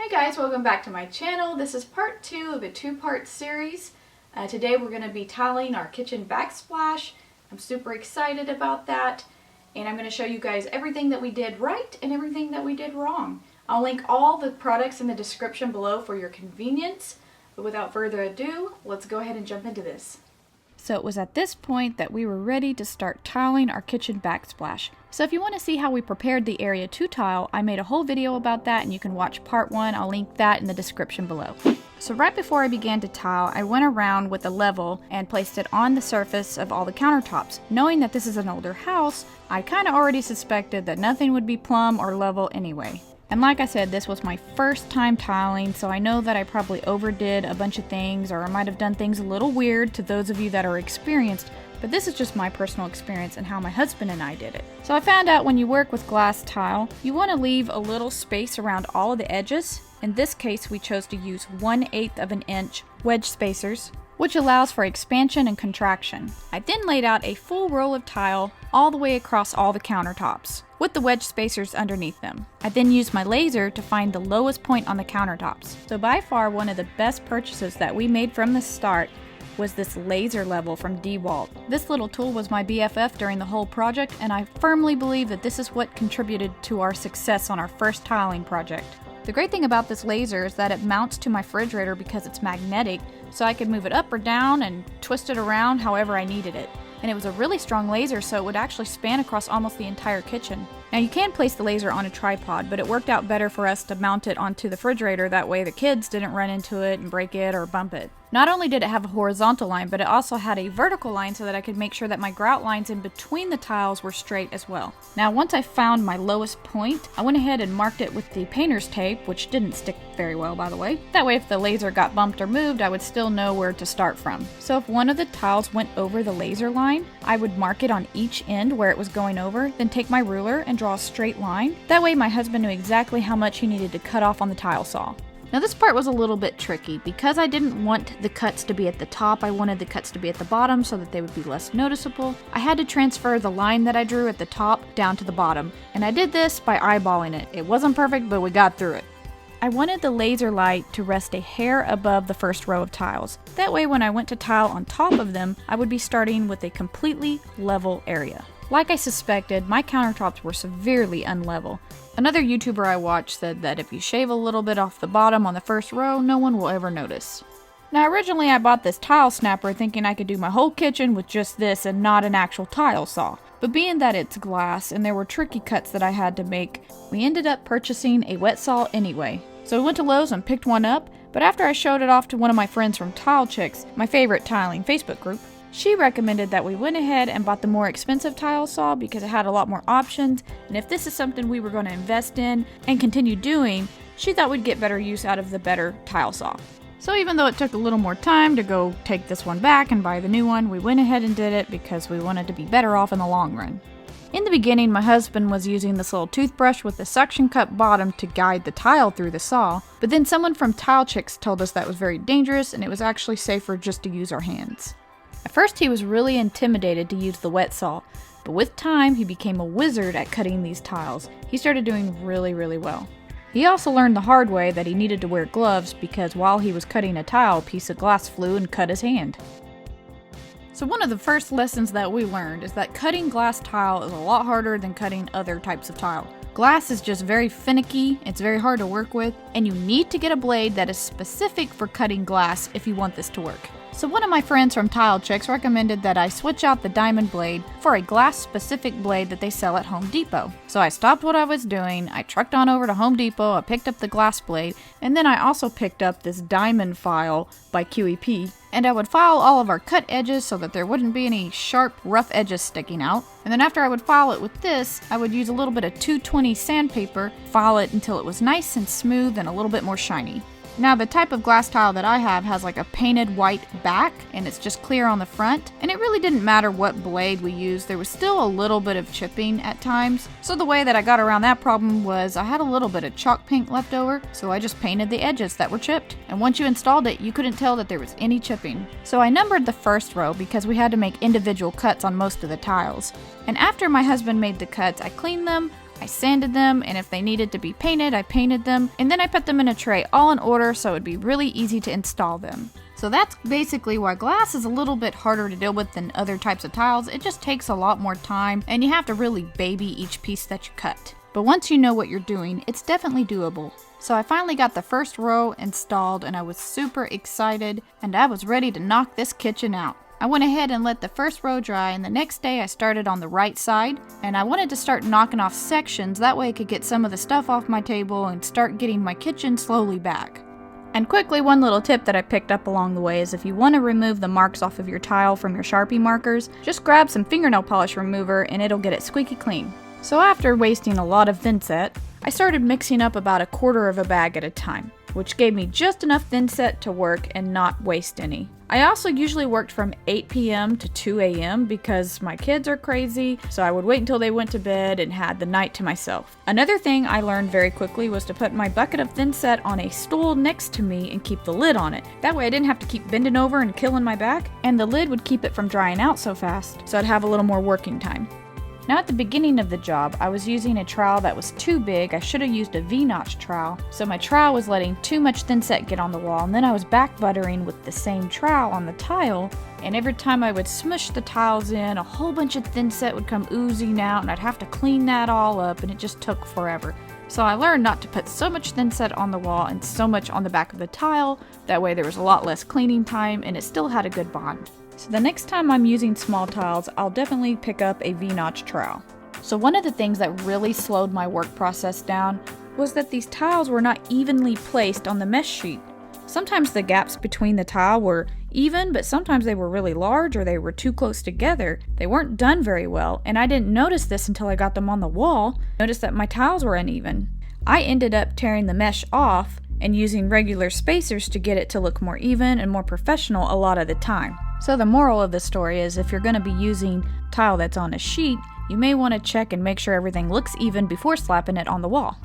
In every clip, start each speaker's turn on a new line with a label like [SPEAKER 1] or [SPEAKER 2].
[SPEAKER 1] Hey guys, welcome back to my channel. This is part 2 of a 2-part series. Today we're going to be tiling our kitchen backsplash. I'm super excited about that, and I'm going to show you guys everything that we did right and everything that we did wrong. I'll link all the products in the description below for your convenience, but without further ado, let's go ahead and jump into this. So it was at this point that we were ready to start tiling our kitchen backsplash. So if you want to see how we prepared the area to tile, I made a whole video about that and you can watch part 1. I'll link that in the description below. So right before I began to tile, I went around with a level and placed it on the surface of all the countertops. Knowing that this is an older house, I kind of already suspected that nothing would be plumb or level anyway. And like I said, this was my first time tiling, so I know that I probably overdid a bunch of things, or I might have done things a little weird to those of you that are experienced, but this is just my personal experience and how my husband and I did it. So I found out when you work with glass tile, you want to leave a little space around all of the edges. In this case, we chose to use 1/8 of an inch wedge spacers, which allows for expansion and contraction. I then laid out a full roll of tile all the way across all the countertops, with the wedge spacers underneath them. I then used my laser to find the lowest point on the countertops. So by far one of the best purchases that we made from the start was this laser level from DeWalt. This little tool was my BFF during the whole project, and I firmly believe that this is what contributed to our success on our first tiling project. The great thing about this laser is that it mounts to my refrigerator because it's magnetic, so I could move it up or down and twist it around however I needed it. And it was a really strong laser, so it would actually span across almost the entire kitchen. Now you can place the laser on a tripod, but it worked out better for us to mount it onto the refrigerator, that way the kids didn't run into it and break it or bump it. Not only did it have a horizontal line, but it also had a vertical line so that I could make sure that my grout lines in between the tiles were straight as well. Now once I found my lowest point, I went ahead and marked it with the painter's tape, which didn't stick very well by the way. That way if the laser got bumped or moved, I would still know where to start from. So if one of the tiles went over the laser line, I would mark it on each end where it was going over, then take my ruler and draw a straight line. That way my husband knew exactly how much he needed to cut off on the tile saw. Now this part was a little bit tricky. Because I didn't want the cuts to be at the top, I wanted the cuts to be at the bottom so that they would be less noticeable. I had to transfer the line that I drew at the top down to the bottom, and I did this by eyeballing it. It wasn't perfect, but we got through it. I wanted the laser light to rest a hair above the first row of tiles. That way when I went to tile on top of them, I would be starting with a completely level area. Like I suspected, my countertops were severely unlevel. Another YouTuber I watched said that if you shave a little bit off the bottom on the first row, no one will ever notice. Now originally I bought this tile snapper thinking I could do my whole kitchen with just this and not an actual tile saw. But being that it's glass and there were tricky cuts that I had to make, we ended up purchasing a wet saw anyway. So we went to Lowe's and picked one up, but after I showed it off to one of my friends from Tile Chicks, my favorite tiling Facebook group, she recommended that we went ahead and bought the more expensive tile saw because it had a lot more options, and if this is something we were going to invest in and continue doing, she thought we'd get better use out of the better tile saw. So even though it took a little more time to go take this one back and buy the new one, we went ahead and did it because we wanted to be better off in the long run. In the beginning, my husband was using this little toothbrush with a suction cup bottom to guide the tile through the saw, but then someone from Tile Chicks told us that was very dangerous and it was actually safer just to use our hands. At first he was really intimidated to use the wet saw, but with time he became a wizard at cutting these tiles. He started doing really well. He also learned the hard way that he needed to wear gloves because while he was cutting a tile, a piece of glass flew and cut his hand. So one of the first lessons that we learned is that cutting glass tile is a lot harder than cutting other types of tile. Glass is just very finicky, it's very hard to work with, and you need to get a blade that is specific for cutting glass if you want this to work. So one of my friends from Tile Chicks recommended that I switch out the diamond blade for a glass-specific blade that they sell at Home Depot. So I stopped what I was doing, I trucked on over to Home Depot, I picked up the glass blade, and then I also picked up this diamond file by QEP, and I would file all of our cut edges so that there wouldn't be any sharp, rough edges sticking out. And then after I would file it with this, I would use a little bit of 220 sandpaper, file it until it was nice and smooth and a little bit more shiny. Now the type of glass tile that I have has like a painted white back and it's just clear on the front, and it really didn't matter what blade we used, there was still a little bit of chipping at times. So the way that I got around that problem was I had a little bit of chalk paint left over, so I just painted the edges that were chipped, and once you installed it you couldn't tell that there was any chipping. So I numbered the first row because we had to make individual cuts on most of the tiles. And after my husband made the cuts, I cleaned them, I sanded them, and if they needed to be painted, I painted them, and then I put them in a tray all in order so it would be really easy to install them. So that's basically why glass is a little bit harder to deal with than other types of tiles. It just takes a lot more time, and you have to really baby each piece that you cut. But once you know what you're doing, it's definitely doable. So I finally got the first row installed, and I was super excited, and I was ready to knock this kitchen out. I went ahead and let the first row dry, and the next day I started on the right side, and I wanted to start knocking off sections, that way I could get some of the stuff off my table and start getting my kitchen slowly back. And quickly, one little tip that I picked up along the way is if you want to remove the marks off of your tile from your Sharpie markers, just grab some fingernail polish remover and it'll get it squeaky clean. So after wasting a lot of Thinset, I started mixing up about 1/4 of a bag at a time, which gave me just enough Thinset to work and not waste any. I also usually worked from 8 p.m. to 2 a.m. because my kids are crazy, so I would wait until they went to bed and had the night to myself. Another thing I learned very quickly was to put my bucket of Thinset on a stool next to me and keep the lid on it. That way I didn't have to keep bending over and killing my back, and the lid would keep it from drying out so fast, so I'd have a little more working time. Now at the beginning of the job, I was using a trowel that was too big. I should have used a V-notch trowel. So my trowel was letting too much Thinset get on the wall, and then I was back buttering with the same trowel on the tile, and every time I would smush the tiles in, a whole bunch of Thinset would come oozing out, and I'd have to clean that all up, and it just took forever. So I learned not to put so much Thinset on the wall and so much on the back of the tile. That way there was a lot less cleaning time, and it still had a good bond. So the next time I'm using small tiles, I'll definitely pick up a V-notch trowel. So one of the things that really slowed my work process down was that these tiles were not evenly placed on the mesh sheet. Sometimes the gaps between the tile were even, but sometimes they were really large or they were too close together. They weren't done very well, and I didn't notice this until I got them on the wall. Noticed that my tiles were uneven. I ended up tearing the mesh off and using regular spacers to get it to look more even and more professional a lot of the time. So the moral of the story is if you're going to be using tile that's on a sheet, you may want to check and make sure everything looks even before slapping it on the wall.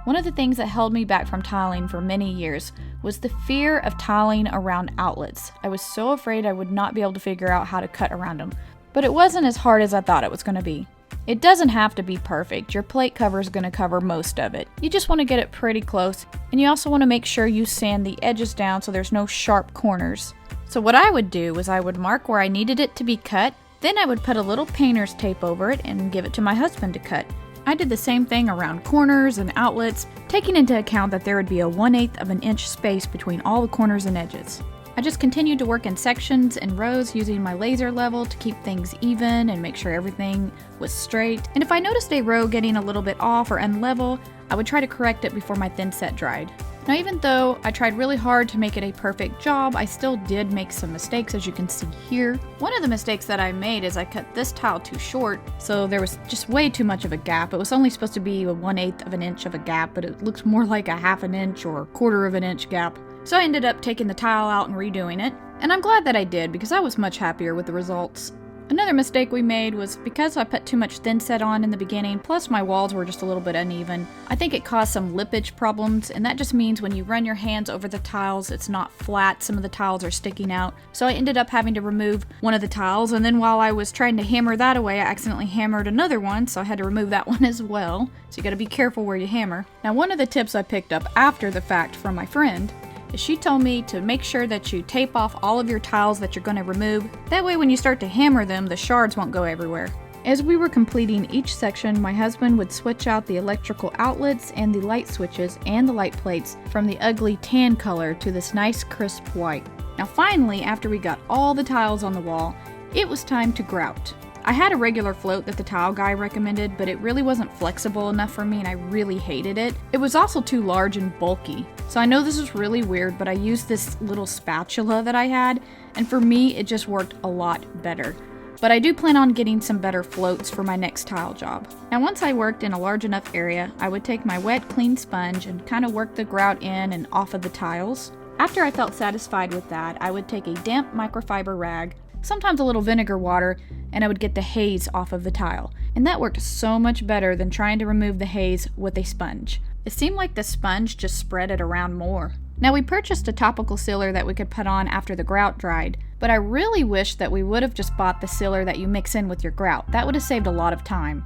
[SPEAKER 1] One of the things that held me back from tiling for many years was the fear of tiling around outlets. I was so afraid I would not be able to figure out how to cut around them. But it wasn't as hard as I thought it was going to be. It doesn't have to be perfect. Your plate cover is going to cover most of it. You just want to get it pretty close, and you also want to make sure you sand the edges down so there's no sharp corners. So what I would do was I would mark where I needed it to be cut, then I would put a little painter's tape over it and give it to my husband to cut. I did the same thing around corners and outlets, taking into account that there would be a 1/8 of an inch space between all the corners and edges. I just continued to work in sections and rows using my laser level to keep things even and make sure everything was straight. And if I noticed a row getting a little bit off or unlevel, I would try to correct it before my Thinset dried. Now even though I tried really hard to make it a perfect job, I still did make some mistakes, as you can see here. One of the mistakes that I made is I cut this tile too short, so there was just way too much of a gap. It was only supposed to be a 1/8 of an inch of a gap, but it looks more like a 1/2 inch or 1/4 of an inch gap. So I ended up taking the tile out and redoing it, and I'm glad that I did because I was much happier with the results. Another mistake we made was because I put too much Thinset on in the beginning, plus my walls were just a little bit uneven, I think it caused some lippage problems, and that just means when you run your hands over the tiles, it's not flat. Some of the tiles are sticking out. So I ended up having to remove one of the tiles, and then while I was trying to hammer that away, I accidentally hammered another one, so I had to remove that one as well. So you gotta be careful where you hammer. Now one of the tips I picked up after the fact from my friend is she told me to make sure that you tape off all of your tiles that you're going to remove. That way when you start to hammer them, the shards won't go everywhere. As we were completing each section, my husband would switch out the electrical outlets and the light switches and the light plates from the ugly tan color to this nice crisp white. Now finally, after we got all the tiles on the wall, it was time to grout. I had a regular float that the tile guy recommended, but it really wasn't flexible enough for me and I really hated it. It was also too large and bulky. So I know this is really weird, but I used this little spatula that I had, and for me it just worked a lot better. But I do plan on getting some better floats for my next tile job. Now once I worked in a large enough area, I would take my wet, clean sponge and kind of work the grout in and off of the tiles. After I felt satisfied with that, I would take a damp microfiber rag, sometimes a little vinegar water, and I would get the haze off of the tile. And that worked so much better than trying to remove the haze with a sponge. It seemed like the sponge just spread it around more. Now we purchased a topical sealer that we could put on after the grout dried, but I really wish that we would have just bought the sealer that you mix in with your grout. That would have saved a lot of time.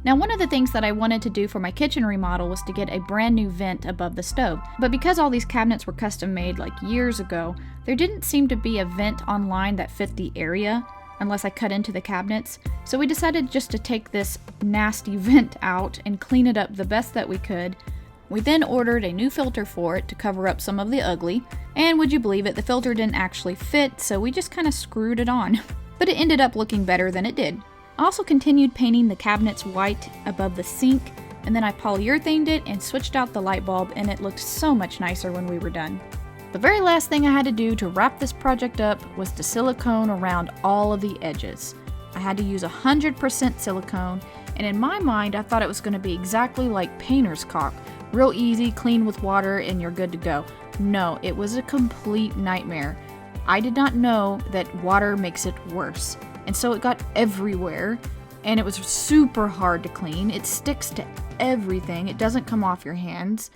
[SPEAKER 1] Now, one of the things that I wanted to do for my kitchen remodel was to get a brand new vent above the stove. But because all these cabinets were custom made like years ago, there didn't seem to be a vent online that fit the area unless I cut into the cabinets. So we decided just to take this nasty vent out and clean it up the best that we could. We then ordered a new filter for it to cover up some of the ugly, and would you believe it, the filter didn't actually fit, so we just kind of screwed it on. But it ended up looking better than it did. I also continued painting the cabinets white above the sink, and then I polyurethaned it and switched out the light bulb, and it looked so much nicer when we were done. The very last thing I had to do to wrap this project up was to silicone around all of the edges. I had to use 100% silicone, and in my mind I thought it was going to be exactly like painter's caulk. Real easy, clean with water, and you're good to go. No, it was a complete nightmare. I did not know that water makes it worse. And so it got everywhere, and it was super hard to clean. It sticks to everything. It doesn't come off your hands.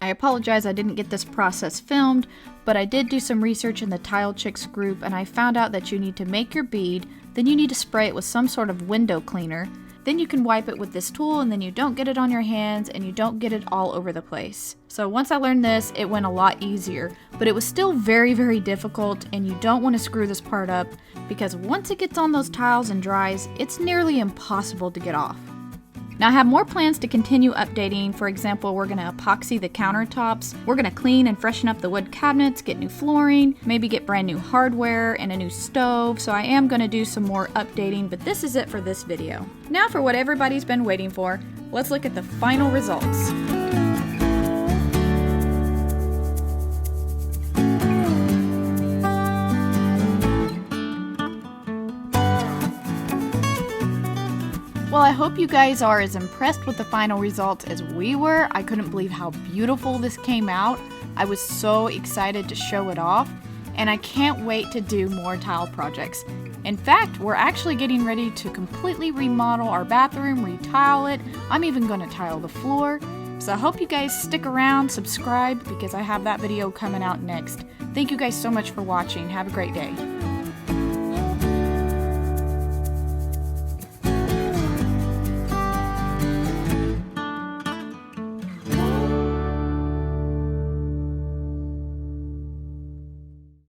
[SPEAKER 1] I apologize I didn't get this process filmed, but I did do some research in the Tile Chicks group, and I found out that you need to make your bead, then you need to spray it with some sort of window cleaner. Then you can wipe it with this tool, and then you don't get it on your hands and you don't get it all over the place. So once I learned this, it went a lot easier, but it was still very, very difficult, and you don't want to screw this part up because once it gets on those tiles and dries, it's nearly impossible to get off. Now I have more plans to continue updating. For example, we're going to epoxy the countertops. We're going to clean and freshen up the wood cabinets, get new flooring, maybe get brand new hardware and a new stove. So I am going to do some more updating, but this is it for this video. Now for what everybody's been waiting for, let's look at the final results. Well, I hope you guys are as impressed with the final results as we were. I couldn't believe how beautiful this came out. I was so excited to show it off, and I can't wait to do more tile projects. In fact, we're actually getting ready to completely remodel our bathroom, retile it. I'm even going to tile the floor. So I hope you guys stick around, subscribe, because I have that video coming out next. Thank you guys so much for watching. Have a great day.